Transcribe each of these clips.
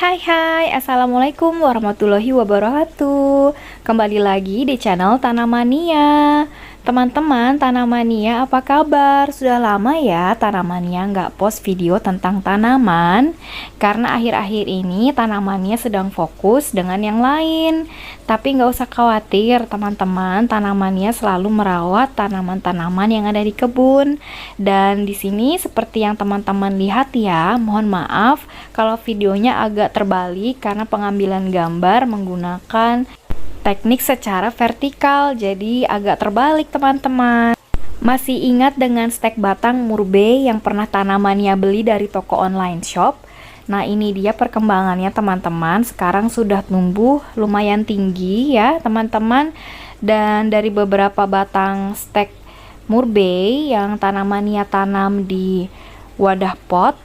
Hai, Assalamualaikum warahmatullahi wabarakatuh. Kembali lagi di channel Tanamania. Teman-teman Tanamania, apa kabar? Sudah lama ya Tanamania nggak post video tentang tanaman, karena akhir-akhir ini Tanamania sedang fokus dengan yang lain. Tapi nggak usah khawatir teman-teman, Tanamania selalu merawat tanaman-tanaman yang ada di kebun. Dan di sini seperti yang teman-teman lihat ya, mohon maaf kalau videonya agak terbalik karena pengambilan gambar menggunakan teknik secara vertikal, jadi agak terbalik teman-teman. Masih ingat dengan stek batang murbei yang pernah Tanamania beli dari toko online shop? Nah, ini dia perkembangannya teman-teman. Sekarang sudah tumbuh lumayan tinggi ya teman-teman. Dan dari beberapa batang stek murbei yang Tanamania tanam di wadah pot,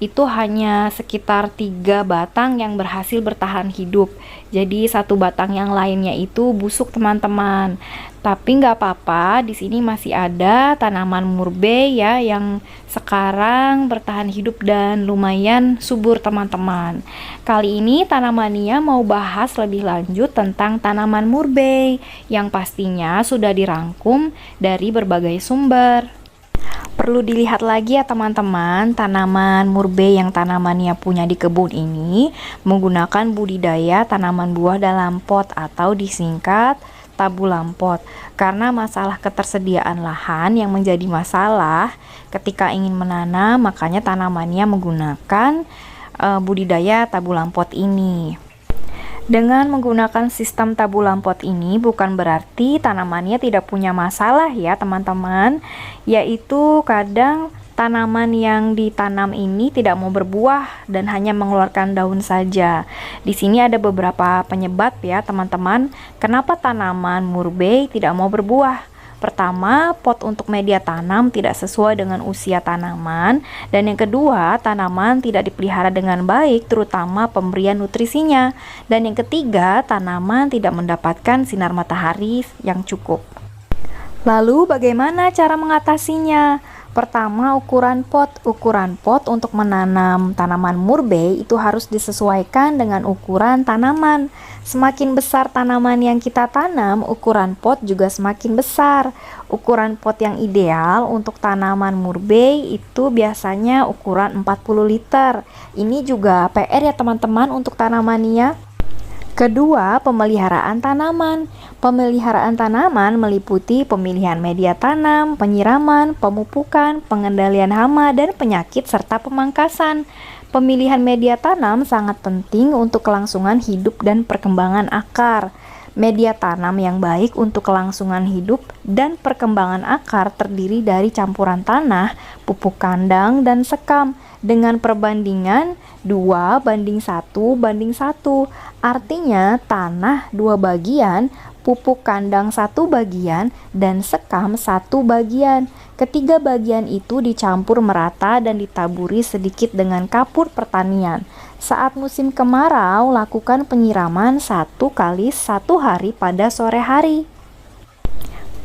itu hanya sekitar 3 batang yang berhasil bertahan hidup. Jadi satu batang yang lainnya itu busuk teman-teman. Tapi nggak apa-apa, di sini masih ada tanaman murbei ya yang sekarang bertahan hidup dan lumayan subur teman-teman. Kali ini Tanamania mau bahas lebih lanjut tentang tanaman murbei yang pastinya sudah dirangkum dari berbagai sumber. Perlu dilihat lagi ya teman-teman, tanaman murbei yang Tanamania punya di kebun ini menggunakan budidaya tanaman buah dalam pot atau disingkat tabulam pot. Karena masalah ketersediaan lahan yang menjadi masalah ketika ingin menanam, makanya Tanamania menggunakan budidaya tabulam pot ini. Dengan menggunakan sistem tabulam pot ini bukan berarti tanamannya tidak punya masalah ya teman-teman, yaitu kadang tanaman yang ditanam ini tidak mau berbuah dan hanya mengeluarkan daun saja. Di sini ada beberapa penyebab ya teman-teman, kenapa tanaman murbei tidak mau berbuah. Pertama, pot untuk media tanam tidak sesuai dengan usia tanaman, dan yang kedua, tanaman tidak dipelihara dengan baik, terutama pemberian nutrisinya, dan yang ketiga, tanaman tidak mendapatkan sinar matahari yang cukup. Lalu bagaimana cara mengatasinya? Pertama, ukuran pot. Ukuran pot untuk menanam tanaman murbei itu harus disesuaikan dengan ukuran tanaman. Semakin besar tanaman yang kita tanam, ukuran pot juga semakin besar. Ukuran pot yang ideal untuk tanaman murbei itu biasanya ukuran 40 liter. Ini juga PR ya teman-teman untuk Tanamania. Kedua, pemeliharaan tanaman. Pemeliharaan tanaman meliputi pemilihan media tanam, penyiraman, pemupukan, pengendalian hama dan penyakit, serta pemangkasan. Pemilihan media tanam sangat penting untuk kelangsungan hidup dan perkembangan akar. Media tanam yang baik untuk kelangsungan hidup dan perkembangan akar terdiri dari campuran tanah, pupuk kandang, dan sekam dengan perbandingan 2:1:1. Artinya tanah 2 bagian, pupuk kandang 1 bagian, dan sekam 1 bagian. Ketiga bagian itu dicampur merata dan ditaburi sedikit dengan kapur pertanian. Saat musim kemarau, lakukan penyiraman 1 kali 1 hari pada sore hari.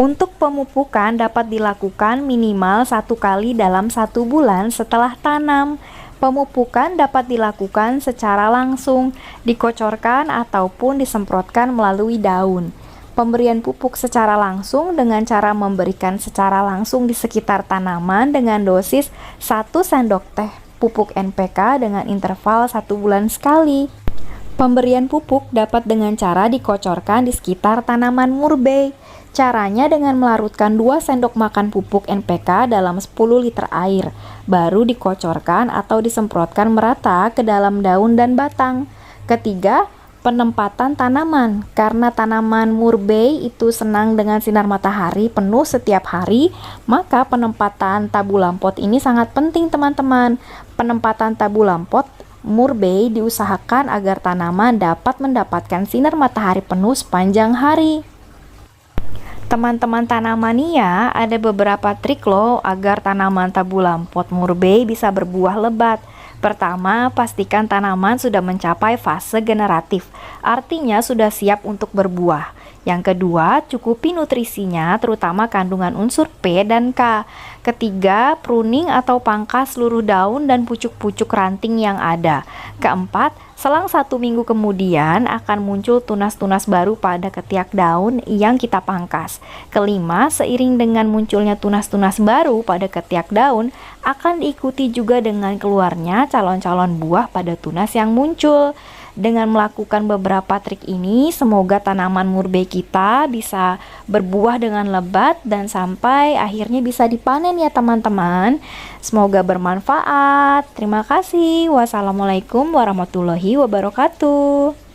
Untuk pemupukan dapat dilakukan minimal 1 kali dalam 1 bulan setelah tanam. Pemupukan dapat dilakukan secara langsung, dikocorkan ataupun disemprotkan melalui daun. Pemberian pupuk secara langsung dengan cara memberikan secara langsung di sekitar tanaman dengan dosis 1 sendok teh pupuk NPK dengan interval 1 bulan sekali. Pemberian pupuk dapat dengan cara dikocorkan di sekitar tanaman murbei. Caranya dengan melarutkan 2 sendok makan pupuk NPK dalam 10 liter air, baru dikocorkan atau disemprotkan merata ke dalam daun dan batang. Ketiga, penempatan tanaman. Karena tanaman murbei itu senang dengan sinar matahari penuh setiap hari, maka penempatan tabulam pot ini sangat penting teman-teman. Penempatan tabulam pot murbei diusahakan agar tanaman dapat mendapatkan sinar matahari penuh sepanjang hari. Teman-teman Tanamania, ada beberapa trik loh agar tanaman tabulam pot murbei bisa berbuah lebat. Pertama, pastikan tanaman sudah mencapai fase generatif, artinya sudah siap untuk berbuah. Yang kedua, cukupi nutrisinya, terutama kandungan unsur P dan K. Ketiga, pruning atau pangkas seluruh daun dan pucuk-pucuk ranting yang ada. Keempat, Selang 1 minggu kemudian akan muncul tunas-tunas baru pada ketiak daun yang kita pangkas. Kelima, seiring dengan munculnya tunas-tunas baru pada ketiak daun, akan diikuti juga dengan keluarnya calon-calon buah pada tunas yang muncul. Dengan melakukan beberapa trik ini, semoga tanaman murbei kita bisa berbuah dengan lebat dan sampai akhirnya bisa dipanen ya teman-teman. Semoga bermanfaat. Terima kasih. Wassalamualaikum warahmatullahi wabarakatuh.